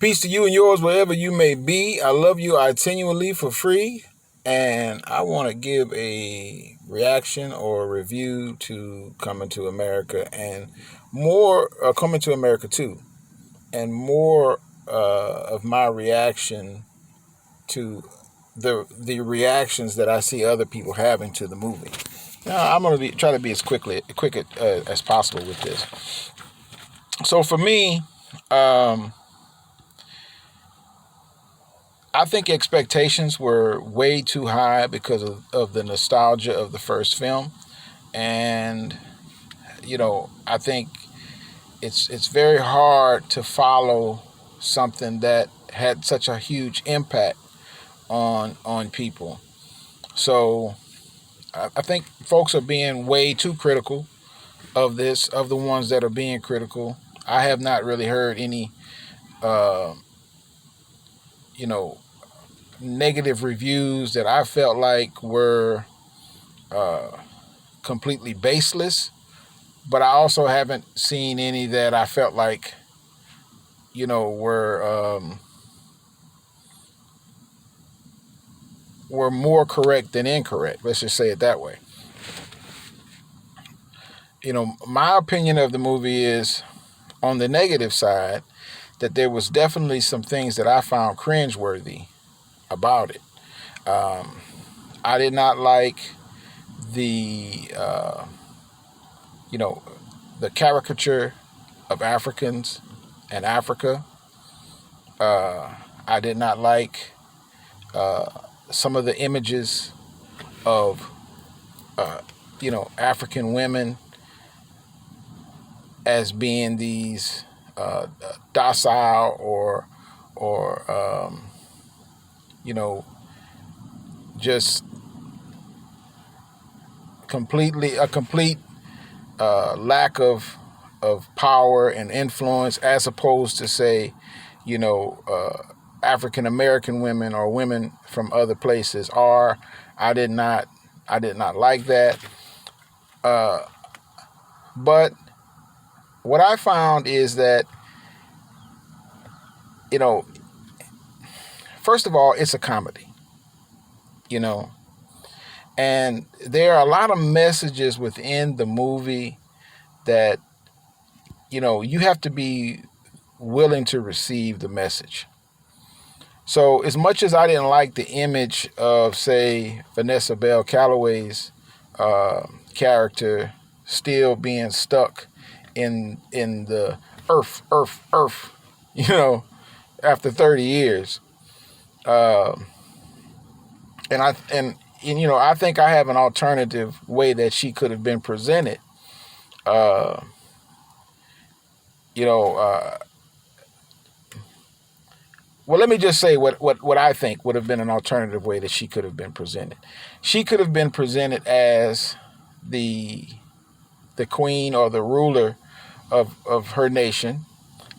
Peace to you and yours wherever you may be. I love you. I genuinely for free. And I want to give a reaction or a review to Coming to America and more, Coming to America 2, and more of my reaction to the reactions that I see other people having to the movie. Now, I'm going to try to be as quick as possible with this. So for me, I think expectations were way too high because of the nostalgia of the first film. And, I think it's very hard to follow something that had such a huge impact on people. So I think folks are being way too critical of this, of the ones that are being critical. I have not really heard any, uh, you know, negative reviews that I felt like were uh, completely baseless, but I also haven't seen any that I felt like, were more correct than incorrect. Let's just say it that way. My opinion of the movie is on the negative side that there was definitely some things that I found cringeworthy about it. I did not like the, you know, the caricature of Africans and Africa. I did not like uh, some of the images of, African women as being these docile or you know, just a complete lack of power and influence, as opposed to say, African American women or women from other places are. I did not like that. But what I found is that, you know, first of all, it's a comedy, you know, and there are a lot of messages within the movie that, you have to be willing to receive the message. So as much as I didn't like the image of, say, Vanessa Bell Calloway's character still being stuck in the earth, after 30 years, uh, I think I have an alternative way that she could have been presented. Uh, you know, uh, well, let me just say what I think would have been an alternative way that she could have been presented. She could have been presented as the queen or the ruler of her nation.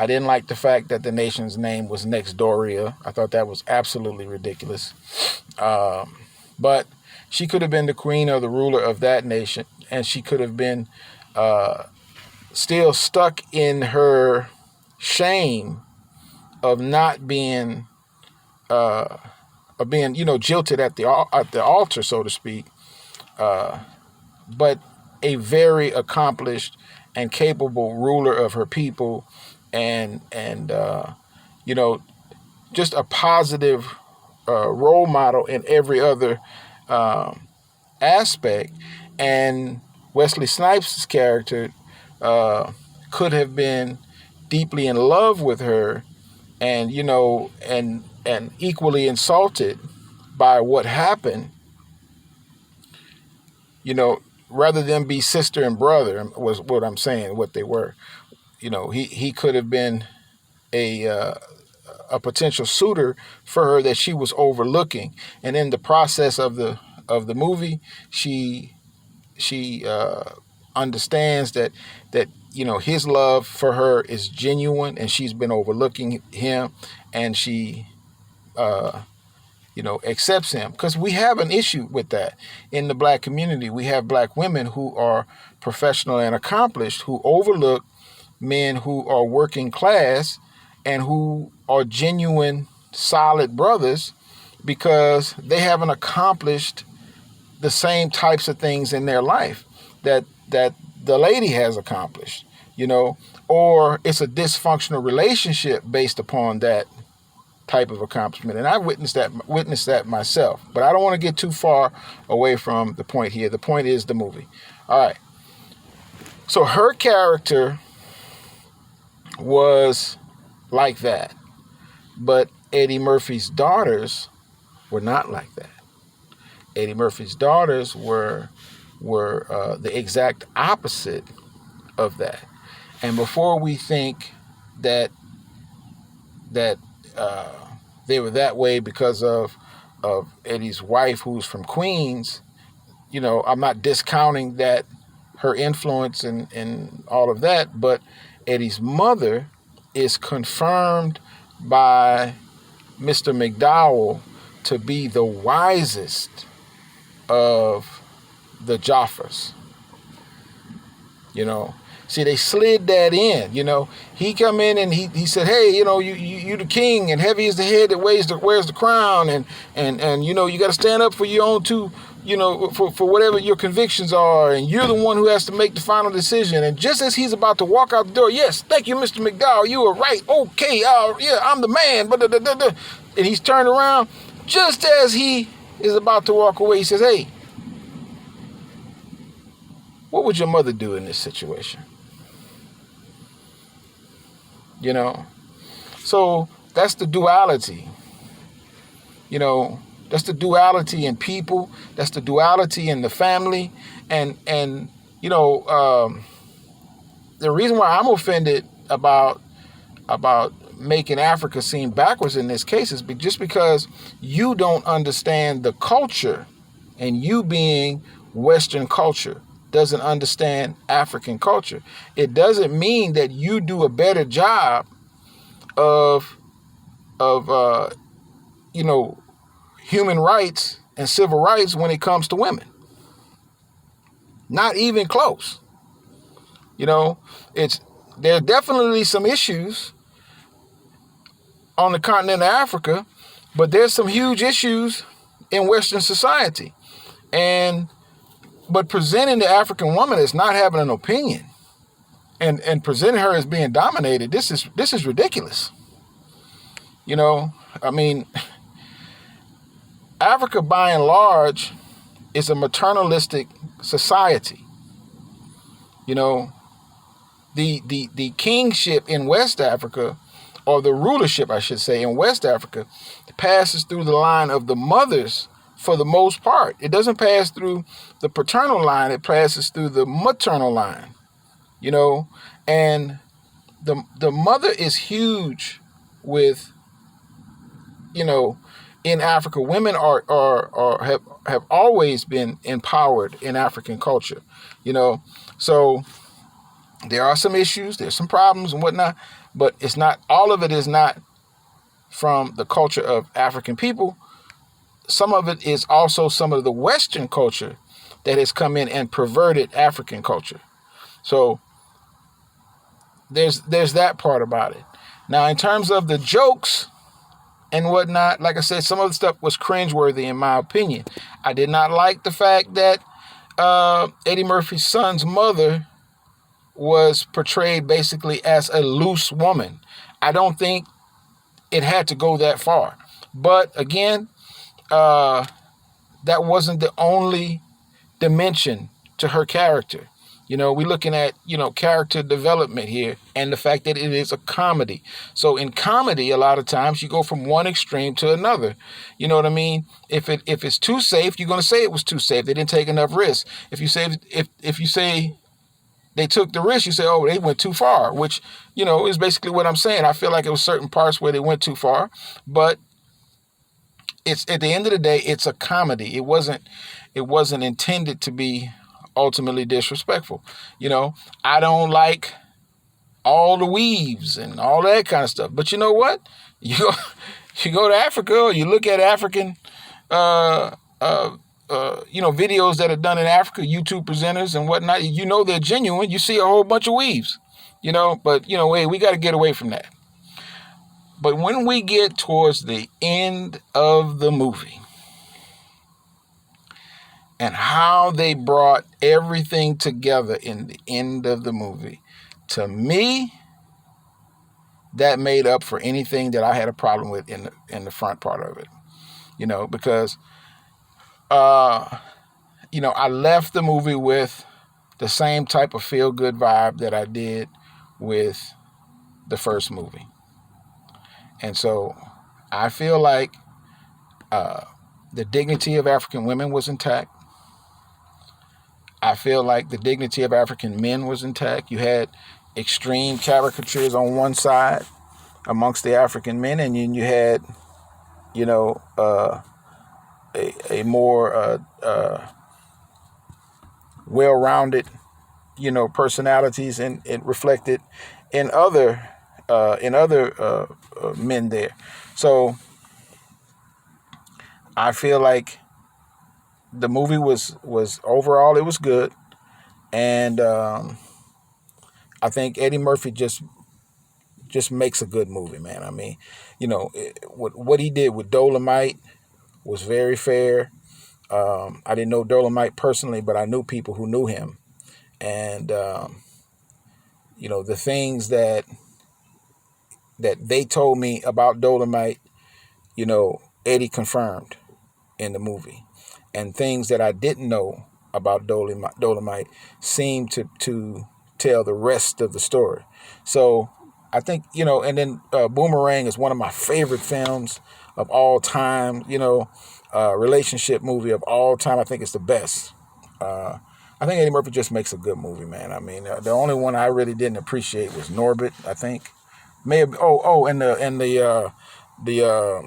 I didn't like the fact that the nation's name was Nextdoria. I thought that was absolutely ridiculous. But she could have been the queen or the ruler of that nation, and she could have been still stuck in her shame of not being of being jilted at the altar, so to speak. But a very accomplished and capable ruler of her people, and just a positive role model in every other aspect. And Wesley Snipes' character could have been deeply in love with her, and and equally insulted by what happened, rather than be sister and brother, was what I'm saying, what they were. He could have been a potential suitor for her that she was overlooking, and in the process of the movie, she understands that his love for her is genuine, and she's been overlooking him, and she accepts him, because we have an issue with that in the black community. We have black women who are professional and accomplished who overlook men who are working class and who are genuine, solid brothers because they haven't accomplished the same types of things in their life that the lady has accomplished, or it's a dysfunctional relationship based upon that type of accomplishment. And I witnessed that myself. But I don't want to get too far away from the point here. The point is the movie. All right. So her character was like that. But Eddie Murphy's daughters were not like that. Eddie Murphy's daughters were the exact opposite of that. And before we think that they were that way because of Eddie's wife, who's from Queens, I'm not discounting that, her influence and all of that, but Eddie's mother is confirmed by Mr. McDowell to be the wisest of the Jaffers. See, they slid that in. He come in and he said, "Hey, you the king, and heavy is the head that wears the crown, and you got to stand up for your own two, for whatever your convictions are, and you're the one who has to make the final decision." And just as he's about to walk out the door, "Yes, thank you, Mr. McDowell, you were right. Okay, yeah, I'm the man." And he's turned around just as he is about to walk away. He says, "Hey, what would your mother do in this situation?" So that's the duality. That's the duality in people. That's the duality in the family. And the reason why I'm offended about making Africa seem backwards in this case is just because you don't understand the culture, and you being Western culture doesn't understand African culture. It doesn't mean that you do a better job of human rights and civil rights when it comes to women. Not even close. There are definitely some issues on the continent of Africa, but there's some huge issues in Western society. But presenting the African woman as not having an opinion and presenting her as being dominated, this is ridiculous. Africa by and large is a maternalistic society. The kingship in West Africa, or the rulership, I should say, in West Africa, passes through the line of the mothers for the most part. It doesn't pass through the paternal line. It passes through the maternal line, and the mother is huge with, in Africa. Women have always been empowered in African culture, so there are some issues, there's some problems and whatnot, but all of it is not from the culture of African people. Some of it is also some of the Western culture that has come in and perverted African culture. So there's that part about it. Now, in terms of the jokes and whatnot, like I said, some of the stuff was cringeworthy in my opinion. I did not like the fact that Eddie Murphy's son's mother was portrayed basically as a loose woman. I don't think it had to go that far. But again, that wasn't the only dimension to her character. We're looking at, character development here, and the fact that it is a comedy. So in comedy, a lot of times you go from one extreme to another. You know what I mean? If it's too safe, you're going to say it was too safe. They didn't take enough risks. If you say they took the risk, you say, oh, they went too far, which, is basically what I'm saying. I feel like it was certain parts where they went too far, but it's, at the end of the day, it's a comedy. It wasn't intended to be ultimately disrespectful. I don't like all the weaves and all that kind of stuff, but you know what? You go to Africa, or you look at African, videos that are done in Africa, YouTube presenters and whatnot, they're genuine. You see a whole bunch of weaves, but hey, we got to get away from that. But when we get towards the end of the movie and how they brought everything together in the end of the movie, to me, that made up for anything that I had a problem with in the front part of it. Because I left the movie with the same type of feel-good vibe that I did with the first movie. And so I feel like the dignity of African women was intact. I feel like the dignity of African men was intact. You had extreme caricatures on one side amongst the African men, and then you had, a more well-rounded, personalities and reflected in other men there. So I feel like the movie was overall, it was good, and I think Eddie Murphy just makes a good movie, man. I mean, what he did with Dolomite was very fair. I didn't know Dolomite personally, but I knew people who knew him, and the things that they told me about Dolomite, Eddie confirmed in the movie, and things that I didn't know about Dolomite seemed to tell the rest of the story. So I think, and then Boomerang is one of my favorite films of all time, relationship movie of all time. I think it's the best. I think Eddie Murphy just makes a good movie, man. I mean, the only one I really didn't appreciate was Norbit, I think. And the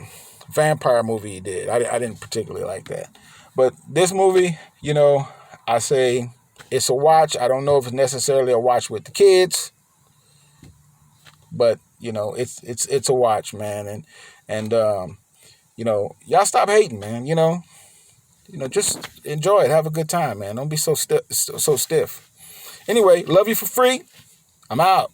vampire movie he did. I didn't particularly like that. But this movie, I say it's a watch. I don't know if it's necessarily a watch with the kids, but it's a watch, man. And y'all stop hating, man. Just enjoy it. Have a good time, man. Don't be so stiff. Anyway, love you for free. I'm out.